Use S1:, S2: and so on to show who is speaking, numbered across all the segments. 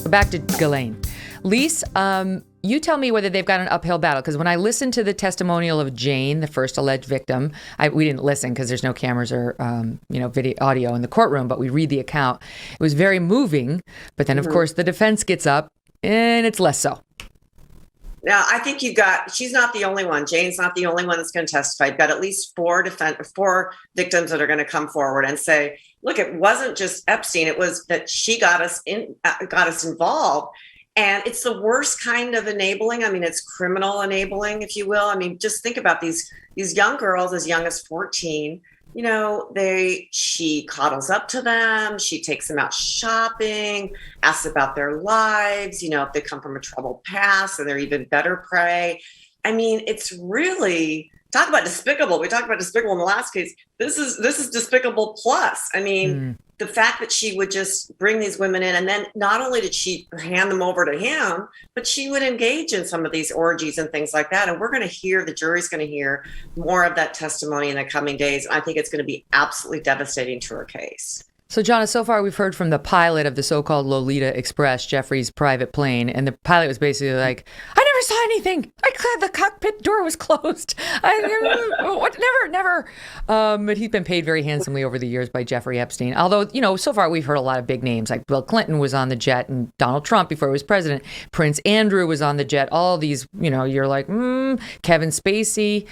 S1: back to Ghislaine. Lis, you tell me whether they've got an uphill battle, because when I listened to the testimonial of Jane, the first alleged victim, we didn't listen because there's no cameras or video audio in the courtroom, but we read the account. It was very moving, but then of course the defense gets up and it's less so.
S2: Now, I think she's not the only one. Jane's not the only one that's going to testify. You've got at least four victims that are going to come forward and say, look, it wasn't just Epstein. It was that she got us involved. And it's the worst kind of enabling. I mean, it's criminal enabling, if you will. I mean, just think about these young girls as young as 14. You know, she coddles up to them. She takes them out shopping, asks about their lives. You know, if they come from a troubled past, and they're even better prey. I mean, it's really, talk about despicable. We talked about despicable in the last case. This is despicable plus. I mean, the fact that she would just bring these women in, and then not only did she hand them over to him, but she would engage in some of these orgies and things like that. And the jury's going to hear more of that testimony in the coming days. I think it's going to be absolutely devastating to her case.
S1: So, Jonna, so far we've heard from the pilot of the so-called Lolita Express, Jeffrey's private plane, and the pilot was basically like, I never saw anything. The cockpit door was closed. Never. But he's been paid very handsomely over the years by Jeffrey Epstein. Although, so far we've heard a lot of big names, like Bill Clinton was on the jet, and Donald Trump before he was president. Prince Andrew was on the jet. All these, you're like, Kevin Spacey,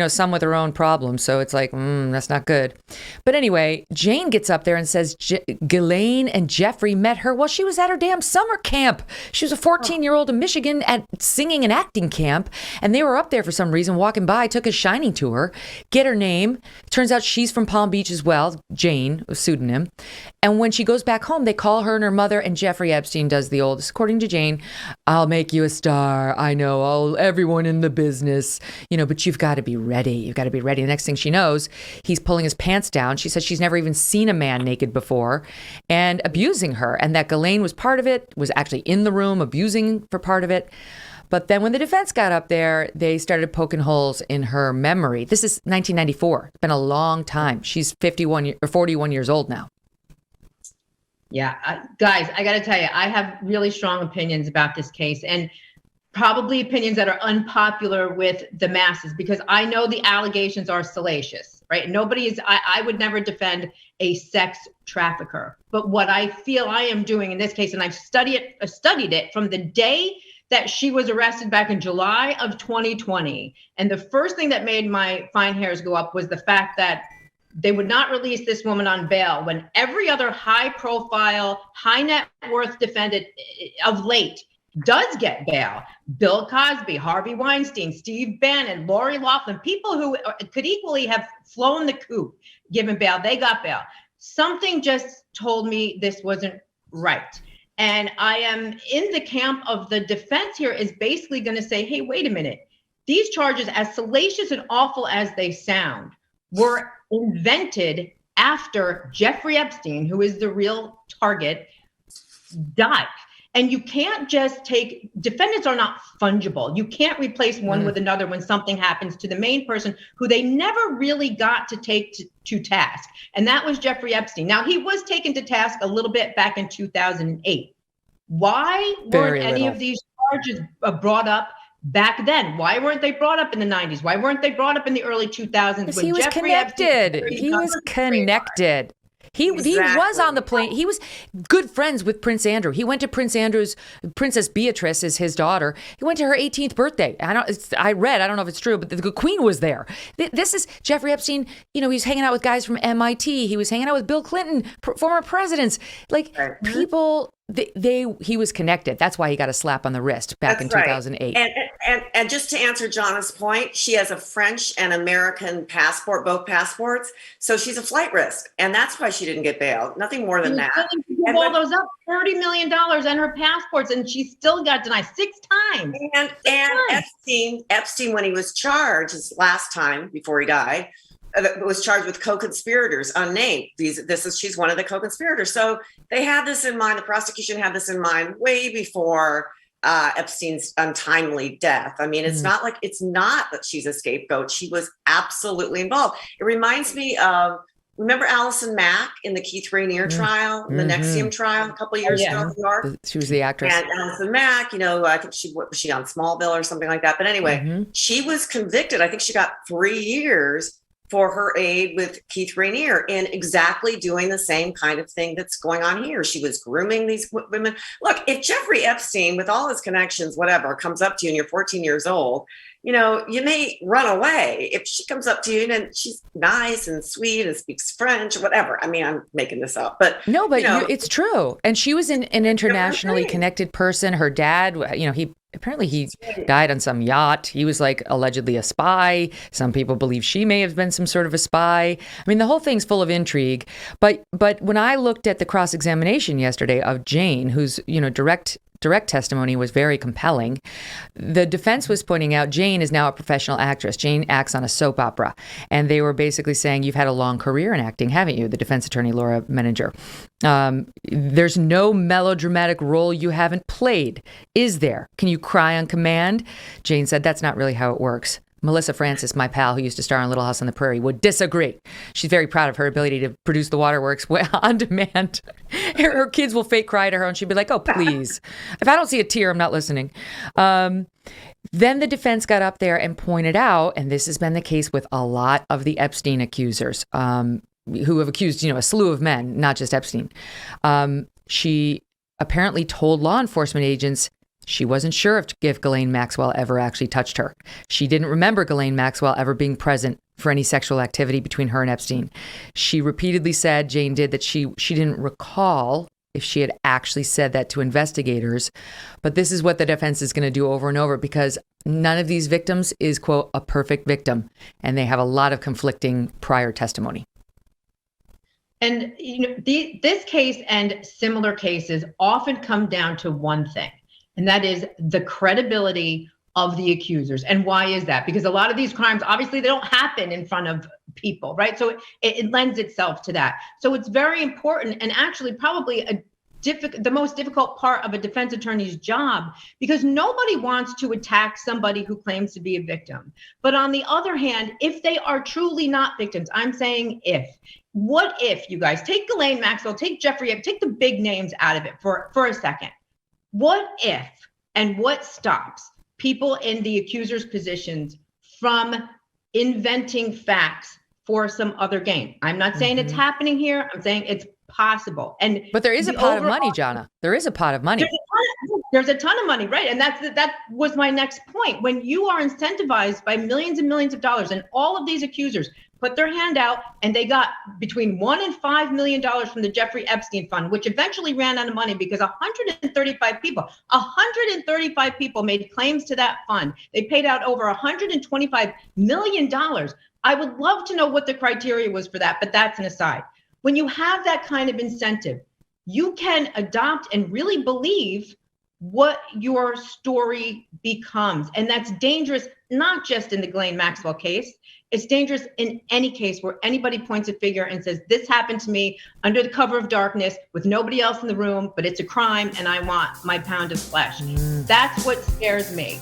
S1: some with their own problems. So it's like, that's not good. But anyway, Jane gets up there and says Ghislaine and Jeffrey met her while she was at her damn summer camp. She was a 14-year-old in Michigan at singing and acting camp, and they were up there for some reason, walking by, took a shining to her, get her name. Turns out she's from Palm Beach as well, Jane, a pseudonym. And when she goes back home, they call her and her mother, and Jeffrey Epstein does the oldest. According to Jane, I'll make you a star. I know, everyone in the business, but you've got to be ready. You've got to be ready. The next thing she knows, he's pulling his pants down. She says she's never even seen a man naked before, and abusing her. And that Ghislaine was part of it, was actually in the room abusing for part of it. But then when the defense got up there, they started poking holes in her memory. This is 1994. It's been a long time. She's 41 years old now.
S3: Yeah, guys, I got to tell you, I have really strong opinions about this case, and probably opinions that are unpopular with the masses, because I know the allegations are salacious, right? I would never defend a sex trafficker. But what I feel I am doing in this case, and I've studied it from the day that she was arrested back in July of 2020. And the first thing that made my fine hairs go up was the fact that they would not release this woman on bail when every other high profile, high net worth defendant of late does get bail. Bill Cosby, Harvey Weinstein, Steve Bannon, Lori Loughlin, people who could equally have flown the coop, given bail, they got bail. Something just told me this wasn't right. And I am in the camp of the defense here is basically going to say, hey, wait a minute. These charges, as salacious and awful as they sound, were invented after Jeffrey Epstein, who is the real target, died. And you can't just defendants are not fungible. You can't replace one with another when something happens to the main person who they never really got to take to task. And that was Jeffrey Epstein. Now, he was taken to task a little bit back in 2008. Why weren't any of these charges brought up back then? Why weren't they brought up in the 90s? Why weren't they brought up in the early 2000s?
S1: Because he was connected. He was connected. He was on the plane. He was good friends with Prince Andrew. He went to Prince Andrew's, Princess Beatrice is his daughter. He went to her 18th birthday. I don't know if it's true, but the Queen was there. This is Jeffrey Epstein. He's hanging out with guys from MIT. He was hanging out with Bill Clinton, former presidents. Like people, he was connected. That's why he got a slap on the wrist back in 2008.
S2: And just to answer Jonna's point, she has a French and American passport, both passports. So she's a flight risk. And that's why she didn't get bailed. Nothing more than that.
S3: And all those up, $30 million on her passports, and she still got denied 6 times.
S2: And Epstein, when he was charged his last time before he died, was charged with co-conspirators, unnamed. She's one of the co-conspirators. So they had this in mind. The prosecution had this in mind way before Epstein's untimely death. I mean, it's not that she's a scapegoat. She was absolutely involved. It reminds me of remember Allison Mack in the Keith Rainier trial, the NXIVM trial a couple of years ago in New York?
S1: She was the actress.
S2: And Allison Mack, I think was she on Smallville or something like that? But anyway, she was convicted. I think she got 3 years for her aid with Keith Rainier in exactly doing the same kind of thing that's going on here. She was grooming these women. Look, if Jeffrey Epstein, with all his connections, whatever, comes up to you and you're 14 years old, you may run away. If she comes up to you and she's nice and sweet and speaks French or whatever. I mean, I'm making this up, but
S1: no, but it's true. And she was an internationally connected person. Her dad, he died on some yacht. He was like allegedly a spy. Some people believe she may have been some sort of a spy. I mean, the whole thing's full of intrigue. But when I looked at the cross-examination yesterday of Jane, whose direct testimony was very compelling, the defense was pointing out Jane is now a professional actress. Jane acts on a soap opera. And they were basically saying, you've had a long career in acting, haven't you? The defense attorney, Laura Menninger. There's no melodramatic role you haven't played, is there? Can you cry on command? Jane said, that's not really how it works. Melissa Francis, my pal who used to star on Little House on the Prairie, would disagree. She's very proud of her ability to produce the waterworks on demand. Her kids will fake cry to her and she'd be like, oh, please. If I don't see a tear, I'm not listening. Then the defense got up there and pointed out, and this has been the case with a lot of the Epstein accusers, who have accused, a slew of men, not just Epstein. She apparently told law enforcement agents she wasn't sure if Ghislaine Maxwell ever actually touched her. She didn't remember Ghislaine Maxwell ever being present for any sexual activity between her and Epstein. She repeatedly said, Jane did, that she didn't recall if she had actually said that to investigators. But this is what the defense is going to do over and over, because none of these victims is, quote, a perfect victim. And they have a lot of conflicting prior testimony.
S3: And, this case and similar cases often come down to one thing. And that is the credibility of the accusers. And why is that? Because a lot of these crimes, obviously, they don't happen in front of people, right? So it lends itself to that. So it's very important, and actually probably the most difficult part of a defense attorney's job, because nobody wants to attack somebody who claims to be a victim. But on the other hand, if they are truly not victims, I'm saying what if, you guys, take Ghislaine Maxwell, take Jeffrey Epstein, take the big names out of it for a second. What if, and what stops people in the accuser's positions from inventing facts for some other gain? I'm not saying it's happening here. I'm saying it's possible.
S1: But there is a pot of money, Jonna. There is a pot of money.
S3: There's a ton of money, right? And that was my next point. When you are incentivized by millions and millions of dollars, and all of these accusers put their hand out, and they got between $1 and $5 million from the Jeffrey Epstein fund, which eventually ran out of money because 135 people made claims to that fund. They paid out over $125 million. I would love to know what the criteria was for that, but that's an aside. When you have that kind of incentive, you can adopt and really believe what your story becomes. And that's dangerous, not just in the Ghislaine Maxwell case. It's dangerous in any case where anybody points a finger and says, this happened to me under the cover of darkness with nobody else in the room, but it's a crime and I want my pound of flesh. That's what scares me.